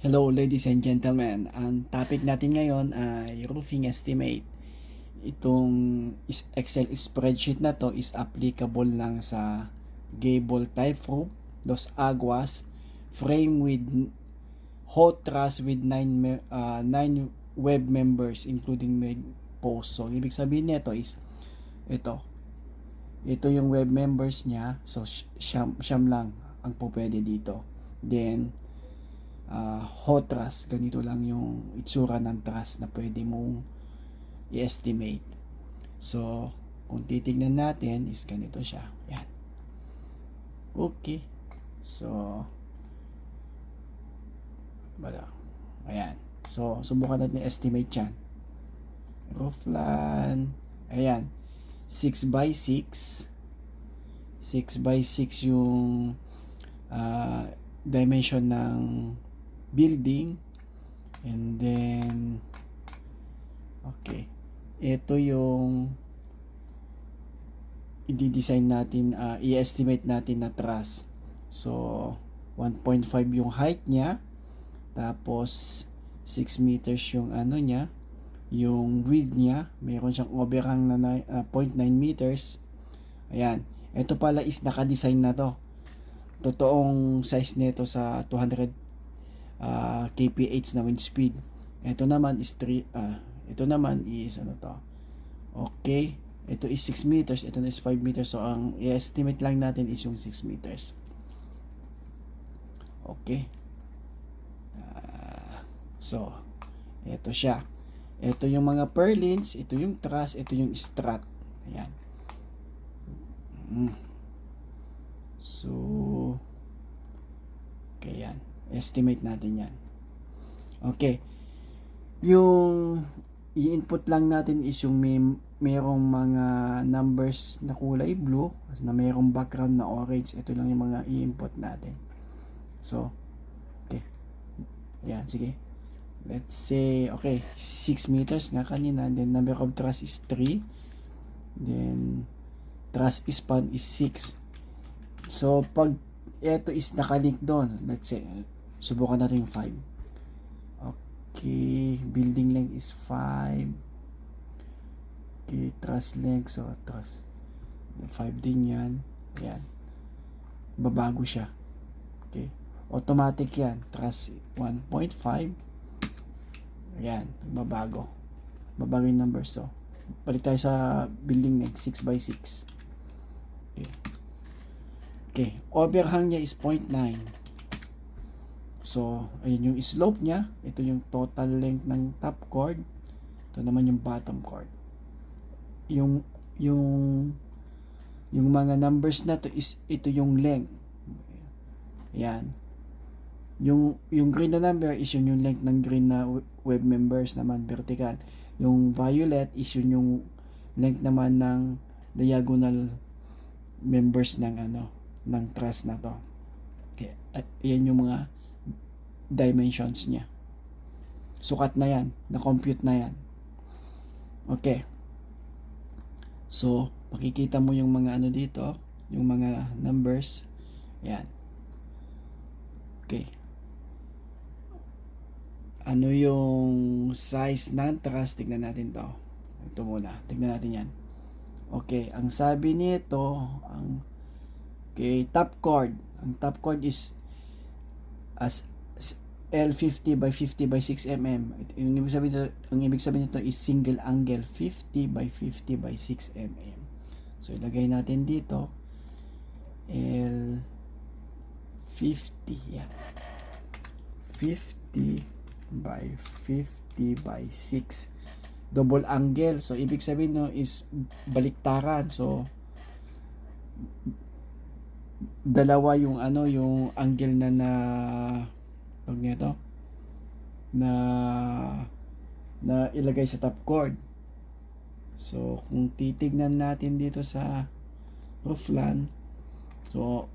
Hello ladies and gentlemen, ang topic natin ngayon ay roofing estimate. Itong Excel spreadsheet na to is applicable lang sa gable type roof, dos aguas, frame with hot truss with 9 web members including med post. So ibig sabihin nito is ito. Ito yung web members niya. So siyam lang ang pupwede dito. Then hot truss, ganito lang yung itsura ng truss na pwede mong i-estimate. So kung titignan natin is ganito siya. Yan. Okay. So bala. Ayan. So subukan natin estimate yan. Roof plan. Ayan. 6 by 6 by 6 yung dimension ng building. And then okay, ito yung i-design natin, i-estimate natin na truss. So 1.5 yung height niya, tapos 6 meters yung ano niya, yung width niya. Meron siyang overhang na 0.9 meters. Ayan, ito pala is naka-design na to. Totoong size nito sa 200 kph na wind speed. Ito naman is ito naman is ano to. Okay, ito is 6 meters, ito na is 5 meters. So ang i-estimate lang natin is yung 6 meters. Okay. So ito siya. Ito yung mga purlins, ito yung truss, ito yung strut. Ayan. So okay, yan. Estimate natin yan. Okay. Yung i-input lang natin is yung merong mga numbers na kulay blue, na merong background na orange. Ito lang yung mga i-input natin. So, okay. Ayan, sige. Let's say, okay, 6 meters nga kanina. Then, number of truss is 3. Then, truss span is 6. So, pag ito is nakalink doon, let's say, subukan natin yung 5. Okay, building length is 5. Okay, truss length, so truss 5 din yan. Ayan, babago siya. Okay, automatic yan. Truss 1.5. Ayan, babago yung number. So balik tayo sa building length, 6 by 6. Okay, overhang niya is 0.9. So, ayun yung slope niya. Ito yung total length ng top chord. Ito naman yung bottom chord. Yung mga numbers na to is ito yung length. Ayan. Yung green na number is yung length ng green na web members naman, vertical. Yung violet is yung length naman ng diagonal members ng ng truss na to. Okay. At yan yung mga dimensions niya. Sukat na yan, na-compute na yan. Okay. So, makikita mo yung mga dito, yung mga numbers. Yan. Okay. Ano yung size ng truss? Tignan natin to. Ito muna. Tignan natin yan. Okay. Ang sabi nito, okay, top chord. Ang top chord is as L50 by 50 by 6 mm. Ang ibig sabihin nito is single angle 50 by 50 by 6 mm. So ilagay natin dito L50, yan. 50 by 50 by 6. Double angle. So ibig sabihin no is baliktaran. So dalawa yung yung angle pag nito na ilagay sa top chord. So kung titignan natin dito sa roof plan, so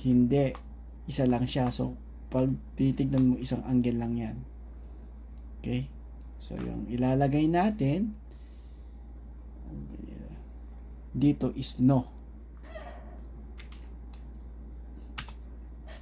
hindi, isa lang siya. So pag titignan mo, isang angle lang yan. Okay, so yung ilalagay natin dito is no.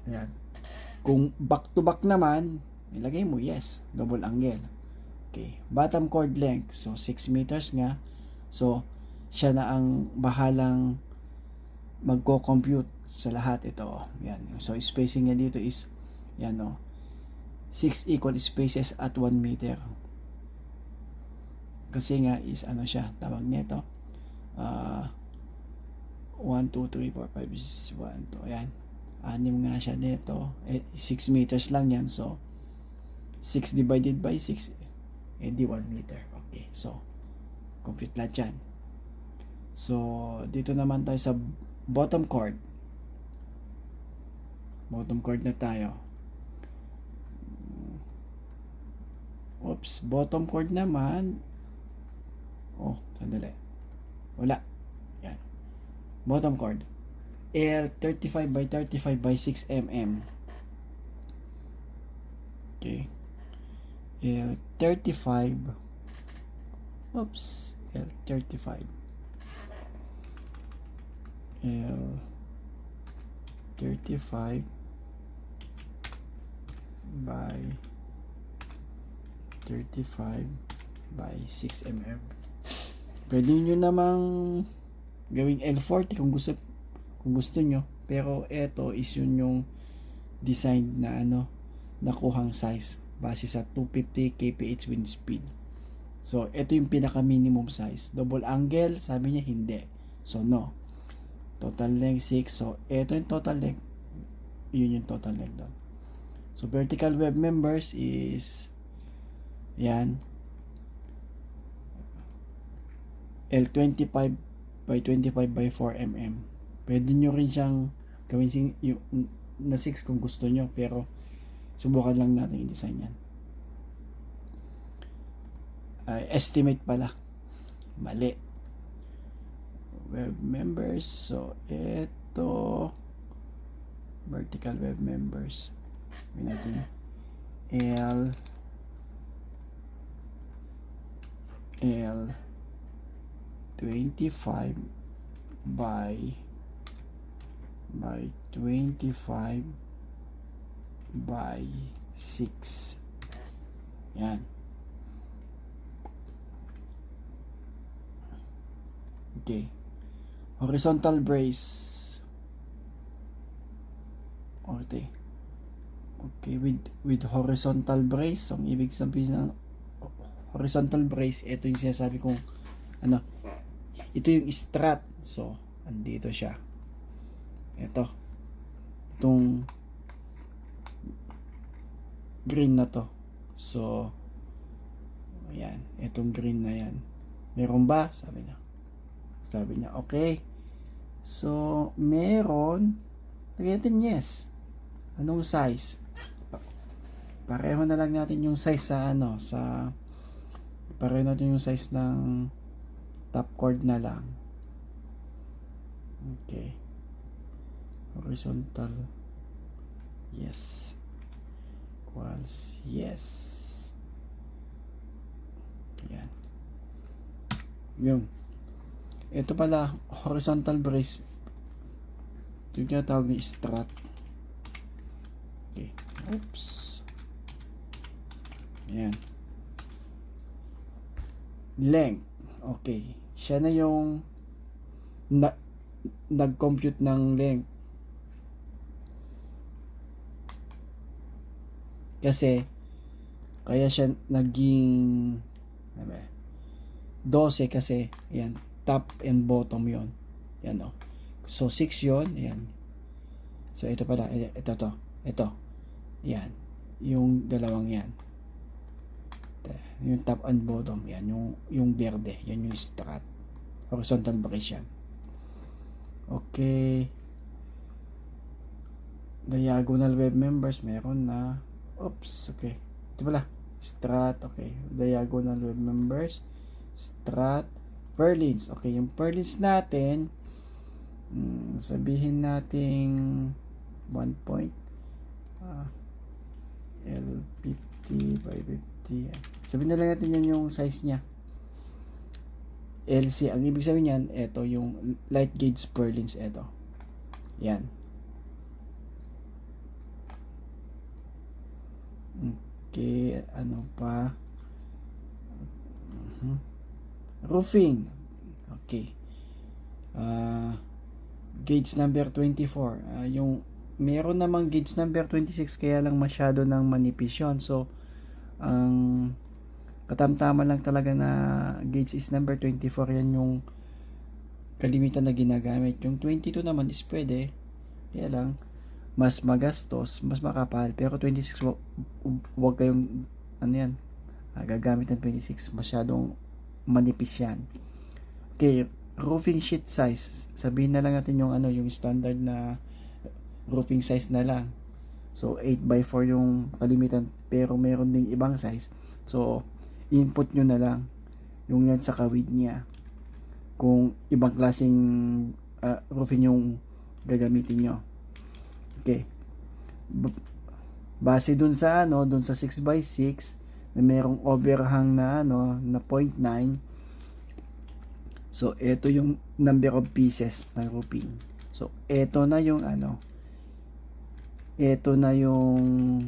Ayan. Kung back to back naman, ilagay mo yes, double angle. Okay, bottom chord length, so 6 meters nga. So, siya na ang bahalang magko-compute sa lahat ito. Yan. So, spacing niya dito is, yan o, 6 equal spaces at 1 meter. Kasi nga is ano siya, tawag nito. 1, 2, 3, 4, 5, 6, 1, 2. Ayan. 6 nga siya nito. 6 meters lang yan. So, 6 divided by 6, di 1 meter. Okay. So, compute lahat yan. So, dito naman tayo sa bottom chord. Bottom chord na tayo. Oops. Bottom chord naman. Oh, sandali. Wala. Yan. Bottom chord. L35 by 35 by 6 mm. Okay. L35. Oops. L35. L35 by 35 by 6 mm. Pwede nyo namang gawing L40 kung gusto nyo, pero ito is yun yung design na nakuhang size base sa 250 kph wind speed. So ito yung pinaka minimum size. Double angle, sabi niya hindi, so no. Total length 6, so ito yung total length, yun yung total length doon. So vertical web members is yan, L25 by 25 by 4 mm. Pwede nyo rin siyang gawin yung na 6 kung gusto nyo, pero subukan lang natin i-design yan. Estimate pala, mali. Web members, so ito vertical web members, may natin L25 by 25 by 6. Yan. Okay. Horizontal brace. Okay. Okay, with horizontal brace, ang ibig sabihin ng horizontal brace, ito yung sinasabi kong ito yung strut. So, andito siya. Itong green na to. So, ayan, itong green na yan. Meron ba? Sabi niya, okay. So, meron. Lagyan natin yes. Anong size? Pareho na lang natin yung size pareho natin yung size ng top chord na lang. Okay. Horizontal. Yes. Equals yes. Ayan. Yun. Ito pala, horizontal brace. Ito yung tinatawag ni strut. Okay. Oops. Ayan. Length. Okay. Siya na yung nag-compute ng length. Kasi, kaya siya naging 12 kasi, ayan, top and bottom yon. Yan o. So 6 yon, ayan. So ito pala, ito. Yan. Yung dalawang yan. Yung top and bottom, yan. Yung berde, yan yung strut. Horizontal brace yan. Okay. Diagonal web members, meron na. Oops, okay. Ito pala. Strut, okay. Diagonal web members. Strut. Purlins. Okay, yung purlins natin, sabihin nating 1 point. L50 by 50. Sabihin na lang natin yan yung size niya. LC, ang ibig sabihin yan, ito yung light gauge purlins, ito. Yan. Okay, ano pa? Roofing. Okay. Gauge number 24. Yung meron namang gauge number 26 kaya lang masyado ng manipis yun. So, ang katamtama lang talaga na gauge is number 24. Yan yung kalimitan na ginagamit. Yung 22 naman is pwede. Kaya lang, mas magastos, mas makapal. Pero 26, wag kayong, ano yan, gagamit ng 26. Masyadong manipis yan. Okay, roofing sheet size. Sabihin na lang natin yung ano, yung standard na roofing size na lang. So 8x4 yung kalimitan, pero meron ding ibang size. So input nyo na lang yung yan sa kawid niya. Kung ibang klaseng roofing yung gagamitin nyo. Okay. Base dun sa ano, dun sa 6x6 na merong overhang na ano, na 0.9. So, ito yung number of pieces ng roofing. So, ito na yung ano, ito na yung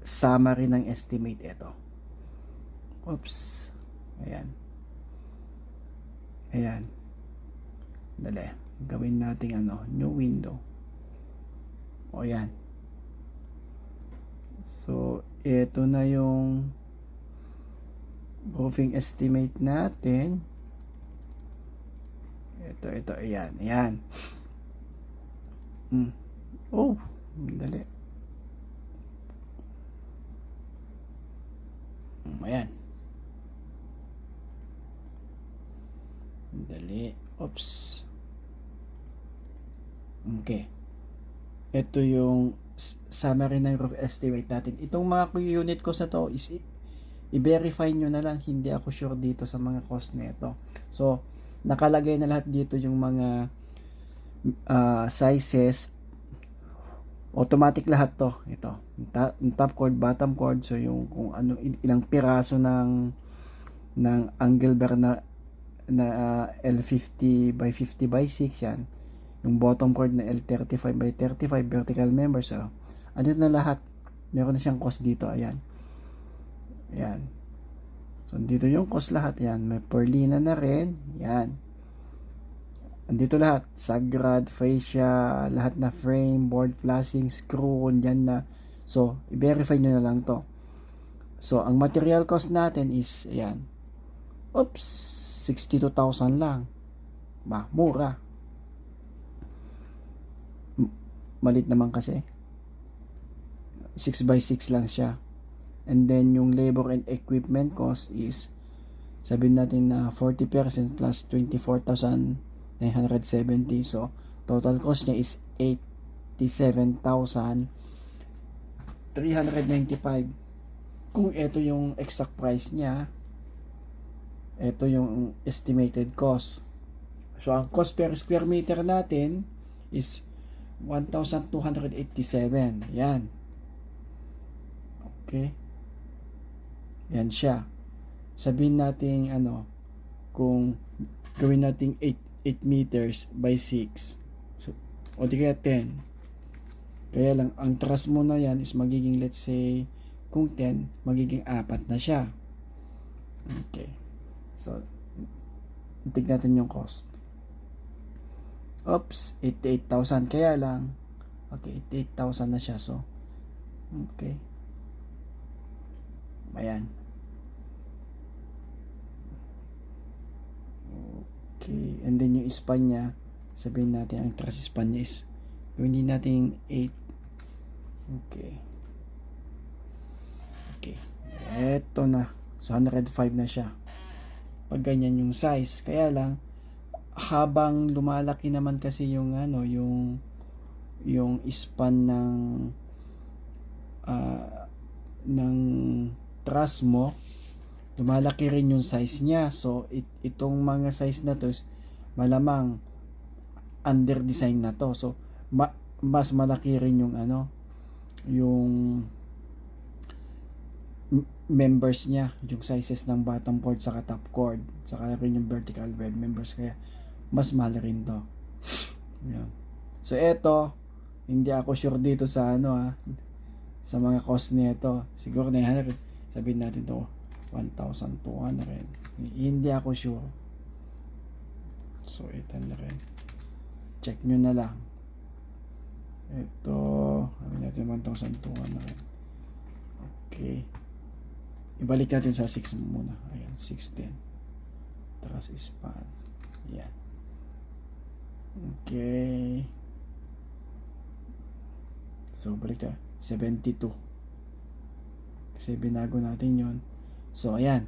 summary ng estimate ito. Oops. Ayan. Ayan. Dali. Gawin natin ano, new window. O, ayan. So, ito na yung roofing estimate natin. Ito, ayan. Oh, dali. Ayan. Dali. Oops. Okay. Ito yung summary ng roof estimate natin. Itong mga unit cost na to is i-verify nyo na lang. Hindi ako sure dito sa mga cost nito. So, nakalagay na lahat dito yung mga sizes. Automatic lahat to. Ito. Top chord, bottom chord. So, yung kung ano, ilang piraso ng angle bar na L50 by 50 by 6 yan. Yung bottom chord na L35 by 35 vertical member. So, ano na lahat. Meron na siyang cost dito. Ayan. Ayan. So, dito yung cost lahat. Yan. May perlina na rin. Yan. Andito lahat. Sagrad, fascia, lahat na frame, board flashing, screw, yan na. So, i-verify nyo na lang to. So, ang material cost natin is, ayan. Oops, 62,000 lang. Ba, mura. Malit naman kasi. 6x6 lang siya. And then, yung labor and equipment cost is, sabihin natin na 40% plus 24,970. So, total cost niya is 87,395. Kung ito yung exact price niya, ito yung estimated cost. So, ang cost per square meter natin is 1,287. Yan. Okay. Yan siya. Sabihin natin ano, kung gawin natin 8 meters by 6. So, o di kaya 10. Kaya lang, ang truss mo na yan is magiging, let's say, kung 10, magiging 4 na siya. Okay. So, tignan natin yung cost. Oops, 88,000. Kaya lang, okay, 88,000 na siya. So, okay. Ayan. Okay. And then yung span niya, sabihin natin ang truss span niya is, gawin din natin 8. Okay. Okay. Eto na. So, 105 na siya. Pag ganyan yung size. Kaya lang, habang lumalaki naman kasi yung ano, yung span ng truss mo, lumalaki rin yung size niya. So, itong mga size na to, malamang under design na to. So, mas malaki rin yung ano, yung members niya, yung sizes ng bottom chord saka top chord, saka rin yung vertical web members, kaya mas mahal rin to. Yeah. So, eto, hindi ako sure dito sa ano sa mga cost nito. Siguro 900. Sabihin natin to 1,200. Hindi ako sure. So 800. Check nyo na lang. Ito, sabihin natin 1,200. Okay. Ibalik natin sa 6 muna. Ayan, 610. Tapos span. Yan. Okay. So, balik ka. 72. Kasi binago natin yon. So, ayan.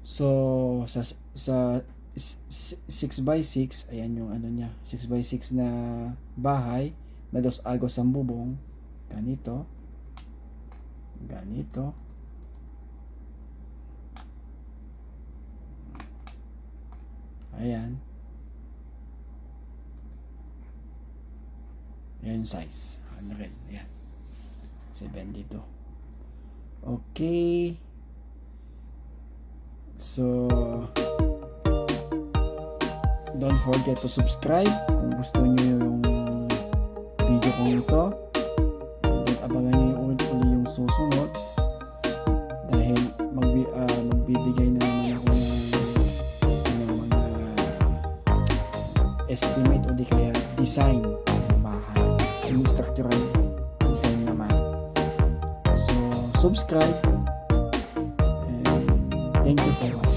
So, sa 6x6, ayan yung ano niya. 6x6 na bahay na 2 agos ang bubong. Ganito. Ganito. Ayan. Ayan yung size. 100. Ayan. 72. Okay. So, don't forget to subscribe kung gusto nyo yung video kong ito. And then, abangan nyo yung ulit yung susunod. Dahil magbibigay na naman ako ng mga estimate o di kaya design ng bahay. Yung structural design naman. So, subscribe and thank you for watching.